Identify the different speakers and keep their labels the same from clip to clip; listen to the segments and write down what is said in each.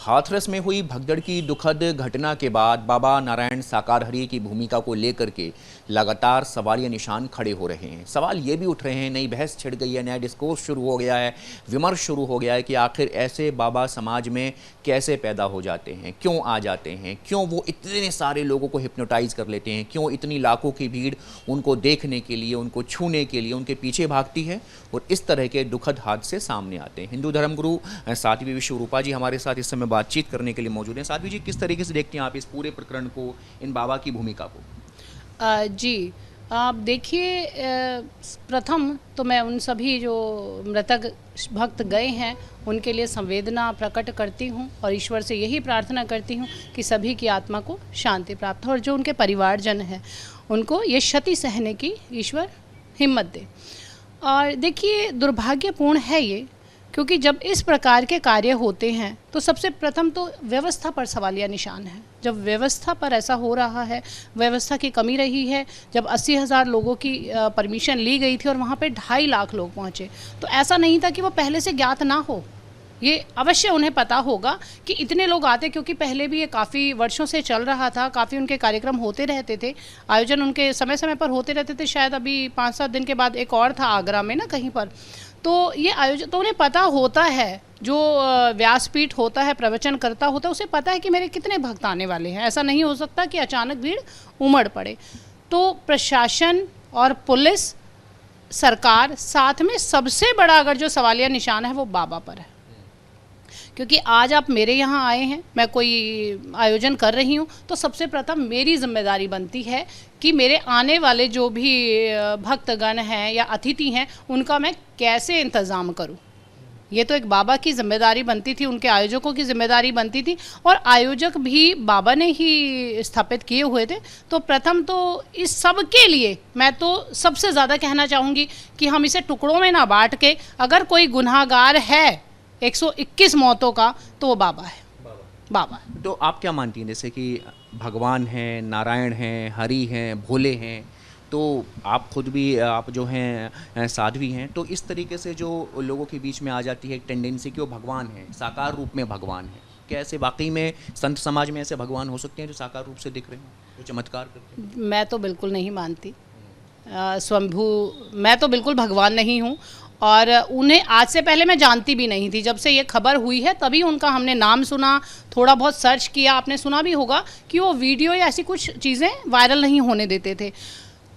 Speaker 1: हाथरस में हुई भगदड़ की दुखद घटना के बाद बाबा नारायण साकारहरी की भूमिका को लेकर के लगातार सवालिया निशान खड़े हो रहे हैं। सवाल ये भी उठ रहे हैं, नई बहस छिड़ गई है, नया डिस्कोर्स शुरू हो गया है, विमर्श शुरू हो गया है कि आखिर ऐसे बाबा समाज में कैसे पैदा हो जाते हैं, क्यों आ जाते हैं, क्यों वो इतने सारे लोगों को हिप्नोटाइज कर लेते हैं, क्यों इतनी लाखों की भीड़ उनको देखने के लिए, उनको छूने के लिए उनके पीछे भागती है और इस तरह के दुखद हादसे सामने आते हैं। हिंदू धर्मगुरु साध्वी विश्वरूपा जी हमारे साथ इस समय बातचीत करने के लिए मौजूद हैं। साध्वी जी, किस तरीके से देखती हैं आप इस पूरे प्रकरण को, इन बाबा की भूमिका को?
Speaker 2: जी, आप देखिए, प्रथम तो मैं उन सभी जो मृतक भक्त गए हैं उनके लिए संवेदना प्रकट करती हूं और ईश्वर से यही प्रार्थना करती हूं कि सभी की आत्मा को शांति प्राप्त हो और जो उनके परिवारजन हैं उनको ये क्षति सहने की ईश्वर हिम्मत दे। और देखिए, दुर्भाग्यपूर्ण है ये, क्योंकि जब इस प्रकार के कार्य होते हैं तो सबसे प्रथम तो व्यवस्था पर सवालिया निशान है। जब व्यवस्था पर ऐसा हो रहा है, व्यवस्था की कमी रही है। जब 80,000 लोगों की परमिशन ली गई थी और वहाँ पे 2.5 लाख लोग पहुँचे, तो ऐसा नहीं था कि वो पहले से ज्ञात ना हो। ये अवश्य उन्हें पता होगा कि इतने लोग आते, क्योंकि पहले भी ये काफ़ी वर्षों से चल रहा था, काफ़ी उनके कार्यक्रम होते रहते थे, आयोजन उनके समय समय पर होते रहते थे। शायद अभी 5-7 दिन के बाद एक और था आगरा में ना कहीं पर, तो ये आयोजन तो उन्हें पता होता है। जो व्यासपीठ होता है, प्रवचन करता होता है, उसे पता है कि मेरे कितने भक्त आने वाले हैं। ऐसा नहीं हो सकता कि अचानक भीड़ उमड़ पड़े। तो प्रशासन और पुलिस, सरकार, साथ में सबसे बड़ा अगर जो सवालिया निशान है वो बाबा पर है। क्योंकि आज आप मेरे यहाँ आए हैं, मैं कोई आयोजन कर रही हूँ, तो सबसे प्रथम मेरी जिम्मेदारी बनती है कि मेरे आने वाले जो भी भक्तगण हैं या अतिथि हैं उनका मैं कैसे इंतज़ाम करूँ। ये तो एक बाबा की जिम्मेदारी बनती थी, उनके आयोजकों की जिम्मेदारी बनती थी, और आयोजक भी बाबा ने ही स्थापित किए हुए थे। तो प्रथम तो इस सब के लिए मैं तो सबसे ज़्यादा कहना चाहूँगी कि हम इसे टुकड़ों में ना बांट के, अगर कोई गुनाहगार है 121 मौतों का, तो वो बाबा है। बाबा।
Speaker 1: तो आप क्या मानती हैं, जैसे कि भगवान हैं, नारायण हैं, हरि हैं, भोले हैं, तो आप खुद भी आप जो हैं साध्वी हैं, तो इस तरीके से जो लोगों के बीच में आ जाती है एक टेंडेंसी कि वो भगवान है, साकार रूप में भगवान है, क्या ऐसे वाकई में संत समाज में ऐसे भगवान हो सकते हैं जो साकार रूप से दिख रहे हैं, जो चमत्कार करते हैं?
Speaker 2: मैं तो बिल्कुल नहीं मानती। स्वयंभू मैं तो बिल्कुल भगवान नहीं हूँ, और उन्हें आज से पहले मैं जानती भी नहीं थी। जब से ये खबर हुई है तभी उनका हमने नाम सुना, थोड़ा बहुत सर्च किया। आपने सुना भी होगा कि वो वीडियो या ऐसी कुछ चीज़ें वायरल नहीं होने देते थे।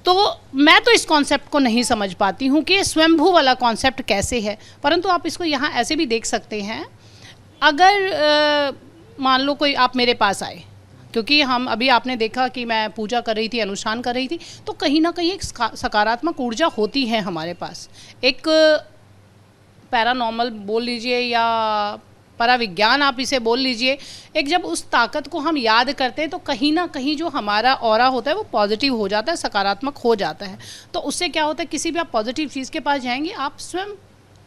Speaker 2: तो मैं तो इस कॉन्सेप्ट को नहीं समझ पाती हूँ कि स्वयंभू वाला कॉन्सेप्ट कैसे है। परंतु आप इसको यहाँ ऐसे भी देख सकते हैं, अगर मान लो कोई आप मेरे पास आए, क्योंकि हम अभी आपने देखा कि मैं पूजा कर रही थी, अनुष्ठान कर रही थी, तो कहीं ना कहीं एक सकारात्मक ऊर्जा होती है हमारे पास। एक पैरानॉर्मल बोल लीजिए या पराविज्ञान आप इसे बोल लीजिए, एक जब उस ताकत को हम याद करते हैं तो कहीं ना कहीं जो हमारा ऑरा होता है वो पॉजिटिव हो जाता है, सकारात्मक हो जाता है। तो उससे क्या होता है, किसी भी आप पॉजिटिव चीज़ के पास जाएंगे, आप स्वयं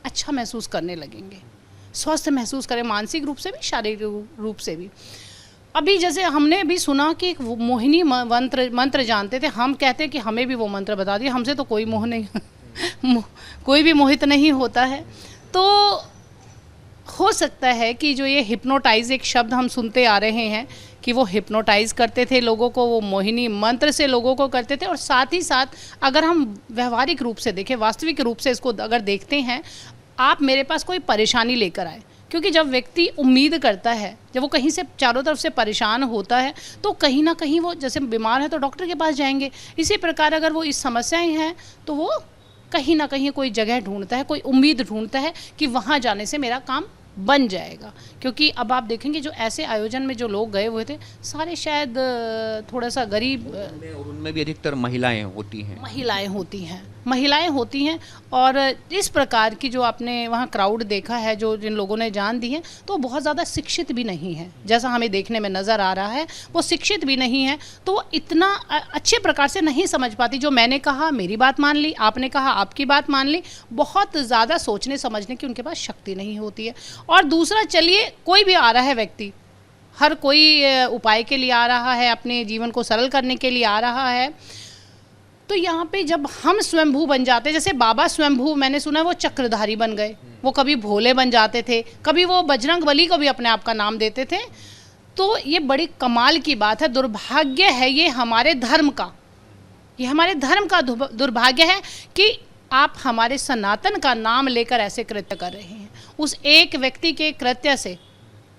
Speaker 2: अच्छा महसूस करने लगेंगे, स्वस्थ महसूस करें, मानसिक रूप से भी, शारीरिक रूप से भी। अभी जैसे हमने भी सुना कि एक मोहिनी मंत्र जानते थे, हम कहते हैं कि हमें भी वो मंत्र बता दिए। हमसे तो कोई मोह नहीं कोई भी मोहित नहीं होता है। तो हो सकता है कि जो ये हिप्नोटाइज एक शब्द हम सुनते आ रहे हैं कि वो हिप्नोटाइज करते थे लोगों को, वो मोहिनी मंत्र से लोगों को करते थे। और साथ ही साथ अगर हम व्यवहारिक रूप से देखें, वास्तविक रूप से इसको अगर देखते हैं, आप मेरे पास कोई परेशानी लेकर आए, क्योंकि जब व्यक्ति उम्मीद करता है, जब वो कहीं से चारों तरफ से परेशान होता है, तो कहीं ना कहीं वो, जैसे बीमार है तो डॉक्टर के पास जाएंगे, इसी प्रकार अगर वो इस समस्याएं हैं तो वो कहीं ना कहीं कोई जगह ढूंढता है, कोई उम्मीद ढूंढता है कि वहाँ जाने से मेरा काम बन जाएगा। क्योंकि अब आप देखेंगे जो ऐसे आयोजन में जो लोग गए हुए थे, सारे शायद थोड़ा सा गरीब,
Speaker 1: और उनमें भी अधिकतर महिलाएं होती हैं।
Speaker 2: महिलाएं होती हैं। और इस प्रकार की जो आपने वहाँ क्राउड देखा है, जो जिन लोगों ने जान दी है, तो बहुत ज़्यादा शिक्षित भी नहीं है, जैसा हमें देखने में नज़र आ रहा है। वो शिक्षित भी नहीं है, तो वो इतना अच्छे प्रकार से नहीं समझ पाती। जो मैंने कहा मेरी बात मान ली, आपने कहा आपकी बात मान ली। बहुत ज़्यादा सोचने समझने की उनके पास शक्ति नहीं होती है। और दूसरा, चलिए कोई भी आ रहा है व्यक्ति, हर कोई उपाय के लिए आ रहा है, अपने जीवन को सरल करने के लिए आ रहा है, तो यहाँ पे जब हम स्वयंभू बन जाते, जैसे बाबा स्वयंभू, मैंने सुना है वो चक्रधारी बन गए, वो कभी भोले बन जाते थे, कभी वो बजरंग बली को भी अपने आप का नाम देते थे। तो ये बड़ी कमाल की बात है, दुर्भाग्य है ये हमारे धर्म का, ये हमारे धर्म का दुर्भाग्य है कि आप हमारे सनातन का नाम लेकर ऐसे कृत्य कर रहे हैं। उस एक व्यक्ति के कृत्य से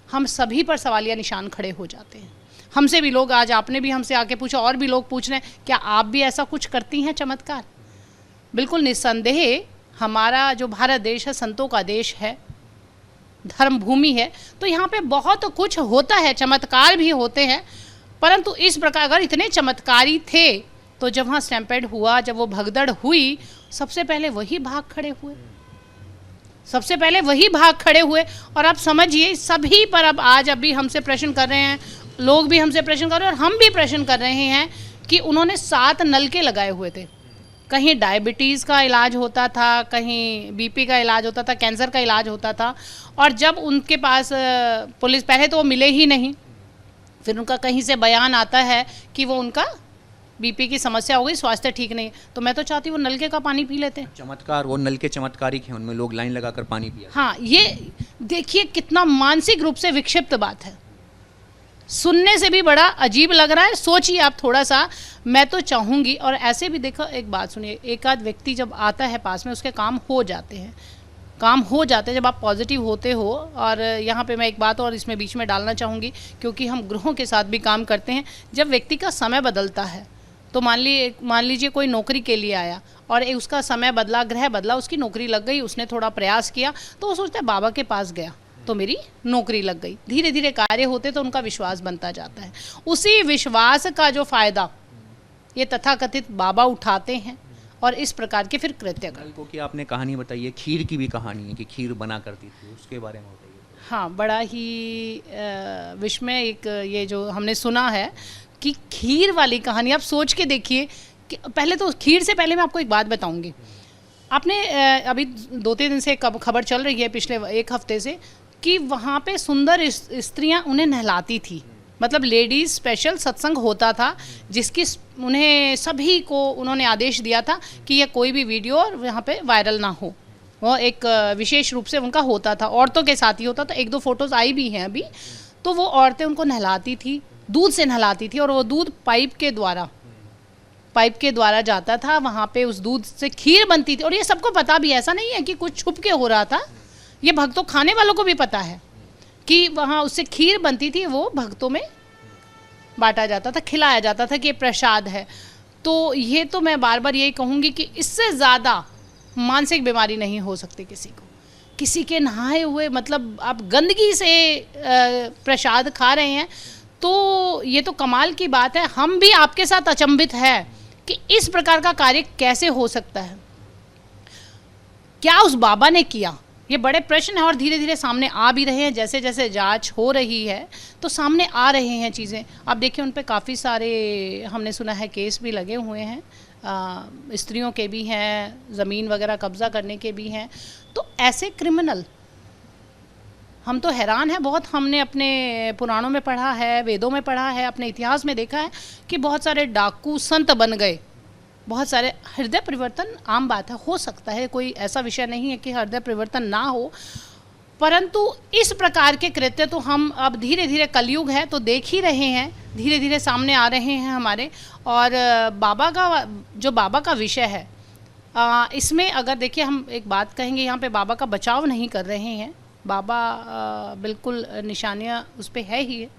Speaker 2: हम सभी पर सवालिया निशान खड़े हो जाते हैं। हमसे भी लोग, आज आपने भी हमसे आके पूछा, और भी लोग पूछ रहे हैं क्या आप भी ऐसा कुछ करती हैं चमत्कार? बिल्कुल निस्संदेह हमारा जो भारत देश है संतों का देश है, धर्म भूमि है, तो यहाँ पे बहुत कुछ होता है, चमत्कार भी होते हैं। परंतु इस प्रकार अगर इतने चमत्कारी थे तो जब वहाँ स्टैम्पेड हुआ, जब वो भगदड़ हुई, सबसे पहले वही भाग खड़े हुए, सबसे पहले वही भाग खड़े हुए। और आप समझिए सभी पर अब आज अभी हमसे प्रश्न कर रहे हैं, लोग भी हमसे प्रश्न कर रहे हैं और हम भी प्रश्न कर रहे हैं कि उन्होंने 7 नलके लगाए हुए थे। कहीं डायबिटीज़ का इलाज होता था, कहीं बीपी का इलाज होता था, कैंसर का इलाज होता था। और जब उनके पास पुलिस, पहले तो वो मिले ही नहीं, फिर उनका कहीं से बयान आता है कि वो उनका बीपी की समस्या हो गई, स्वास्थ्य ठीक नहीं। तो मैं तो चाहती हूँ वो नलके का पानी पी लेते।
Speaker 1: चमत्कार, वो नल के चमत्कारिक हैं, उनमें लोग लाइन लगाकर पानी पिया।
Speaker 2: हाँ, ये देखिए कितना मानसिक रूप से विक्षिप्त बात है, सुनने से भी बड़ा अजीब लग रहा है। सोचिए आप थोड़ा सा, मैं तो चाहूँगी। और ऐसे भी देखो, एक बात सुनिए, एक आध व्यक्ति जब आता है पास में, उसके काम हो जाते हैं, काम हो जाते हैं जब आप पॉजिटिव होते हो। और यहाँ पे मैं एक बात और इसमें बीच में डालना चाहूँगी, क्योंकि हम ग्रहों के साथ भी काम करते हैं। जब व्यक्ति का समय बदलता है, तो मान लीजिए कोई नौकरी के लिए आया और उसका समय बदला, ग्रह बदला, उसकी नौकरी लग गई, उसने थोड़ा प्रयास किया, तो वो सोचता है बाबा के पास गया तो मेरी नौकरी लग गई। धीरे धीरे कार्य होते तो उनका विश्वास बनता जाता है। उसी विश्वास का जो फायदा ये तथाकथित बाबा उठाते हैं और इस प्रकार के फिर कृत्य करते हैं।
Speaker 1: को कि आपने कहानी बताई है, खीर की भी कहानी है कि खीर बना करती थी, उसके बारे में बताइए।
Speaker 2: हाँ, बड़ा ही विस्मय एक ये जो हमने सुना है कि खीर वाली कहानी, आप सोच के देखिए कि पहले तो खीर से पहले मैं आपको एक बात बताऊंगी। आपने अभी 2-3 दिन से खबर चल रही है, पिछले 1 हफ्ते से, कि वहाँ पे सुंदर स्त्रियाँ उन्हें नहलाती थी, मतलब लेडीज़ स्पेशल सत्संग होता था, जिसकी उन्हें सभी को उन्होंने आदेश दिया था कि यह कोई भी वीडियो यहाँ पे वायरल ना हो। वो एक विशेष रूप से उनका होता था, औरतों के साथ ही होता था। 1-2 फोटोज़ आई भी हैं अभी। तो वो औरतें उनको नहलाती थी, दूध से नहलाती थी, और वो दूध पाइप के द्वारा जाता था, वहाँ पे उस दूध से खीर बनती थी। और ये सबको पता भी, ऐसा नहीं है कि कुछ छुप के हो रहा था, ये भक्तों, खाने वालों को भी पता है कि वहाँ उससे खीर बनती थी, वो भक्तों में बांटा जाता था, खिलाया जाता था कि ये प्रसाद है। तो ये तो मैं बार बार यही कहूँगी कि इससे ज़्यादा मानसिक बीमारी नहीं हो सकती किसी को। किसी के नहाए हुए, मतलब आप गंदगी से प्रसाद खा रहे हैं, तो ये तो कमाल की बात है। हम भी आपके साथ अचंभित है कि इस प्रकार का कार्य कैसे हो सकता है, क्या उस बाबा ने किया, ये बड़े प्रश्न हैं। और धीरे धीरे सामने आ भी रहे हैं, जैसे जैसे जांच हो रही है तो सामने आ रहे हैं चीज़ें। अब देखिए उन पे काफ़ी सारे, हमने सुना है, केस भी लगे हुए हैं, स्त्रियों के भी हैं, ज़मीन वगैरह कब्ज़ा करने के भी हैं। तो ऐसे क्रिमिनल, हम तो हैरान हैं बहुत। हमने अपने पुराणों में पढ़ा है, वेदों में पढ़ा है, अपने इतिहास में देखा है कि बहुत सारे डाकू संत बन गए, बहुत सारे। हृदय परिवर्तन आम बात है, हो सकता है, कोई ऐसा विषय नहीं है कि हृदय परिवर्तन ना हो, परंतु इस प्रकार के कृत्य तो हम अब धीरे धीरे, कलयुग है तो देख ही रहे हैं, धीरे धीरे सामने आ रहे हैं हमारे। और बाबा का विषय है, इसमें अगर देखिए हम एक बात कहेंगे, यहाँ पे बाबा का बचाव नहीं कर रहे हैं, बाबा बिल्कुल निशानियाँ उस पर है ही है।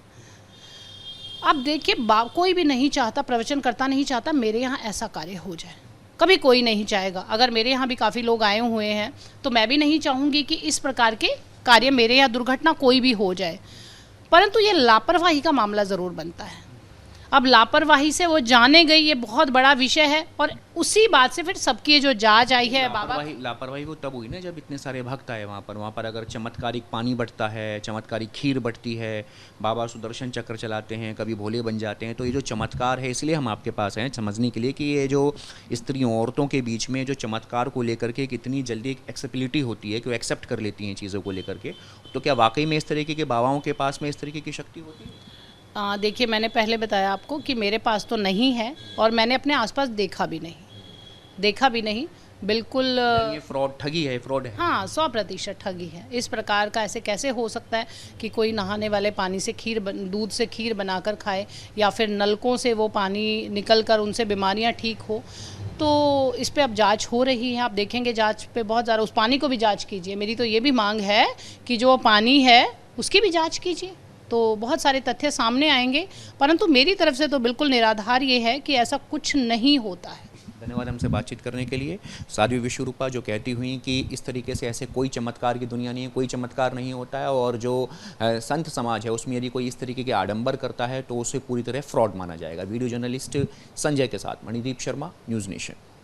Speaker 2: अब देखिए, कोई भी नहीं चाहता, प्रवचन करता नहीं चाहता मेरे यहाँ ऐसा कार्य हो जाए, कभी कोई नहीं चाहेगा। अगर मेरे यहाँ भी काफ़ी लोग आए हुए हैं तो मैं भी नहीं चाहूँगी कि इस प्रकार के कार्य, मेरे यहाँ दुर्घटना कोई भी हो जाए। परंतु ये लापरवाही का मामला ज़रूर बनता है। अब लापरवाही से वो जाने गई, ये बहुत बड़ा विषय है। और उसी बात से फिर सबकी जो जांच आई है,
Speaker 1: लापरवाही वो तब हुई ना जब इतने सारे भक्त आए वहाँ पर अगर चमत्कारिक पानी बटता है, चमत्कारिक खीर बटती है, बाबा सुदर्शन चक्र चलाते हैं, कभी भोले बन जाते हैं, तो ये जो चमत्कार है, इसलिए हम आपके पास हैं समझने के लिए कि ये जो स्त्रियों, औरतों के बीच में जो चमत्कार को लेकर के कितनी जल्दी एक्सेप्टिबिलिटी होती है कि वो एक्सेप्ट कर लेती हैं चीज़ों को लेकर के। तो क्या वाकई में इस तरीके के बाबाओं के पास में इस तरीके की शक्ति होती है?
Speaker 2: देखिए, मैंने पहले बताया आपको कि मेरे पास तो नहीं है और मैंने अपने आसपास देखा भी नहीं। देखा भी नहीं, बिल्कुल
Speaker 1: ये फ्रॉड, ठगी है, फ्रॉड है।
Speaker 2: हाँ, 100% ठगी है। इस प्रकार का ऐसे कैसे हो सकता है कि कोई नहाने वाले पानी से दूध से खीर बनाकर खाए, या फिर नलकों से वो पानी निकल कर उनसे बीमारियां ठीक हो। तो इस पे अब जांच हो रही है, आप देखेंगे जांच पे बहुत ज़्यादा, उस पानी को भी जांच कीजिए। मेरी तो ये भी मांग है कि जो पानी है उसकी भी जांच कीजिए, तो बहुत सारे तथ्य सामने आएंगे। परंतु मेरी तरफ से तो बिल्कुल निराधार ये है कि ऐसा कुछ नहीं होता है।
Speaker 1: धन्यवाद हमसे बातचीत करने के लिए। साध्वी विश्वरूपा जो कहती हुई कि इस तरीके से ऐसे कोई चमत्कार की दुनिया नहीं है, कोई चमत्कार नहीं होता है, और जो संत समाज है उसमें यदि कोई इस तरीके के आडंबर करता है तो उसे पूरी तरह फ्रॉड माना जाएगा। वीडियो जर्नलिस्ट संजय के साथ मणिदीप शर्मा, न्यूज़ नेशन।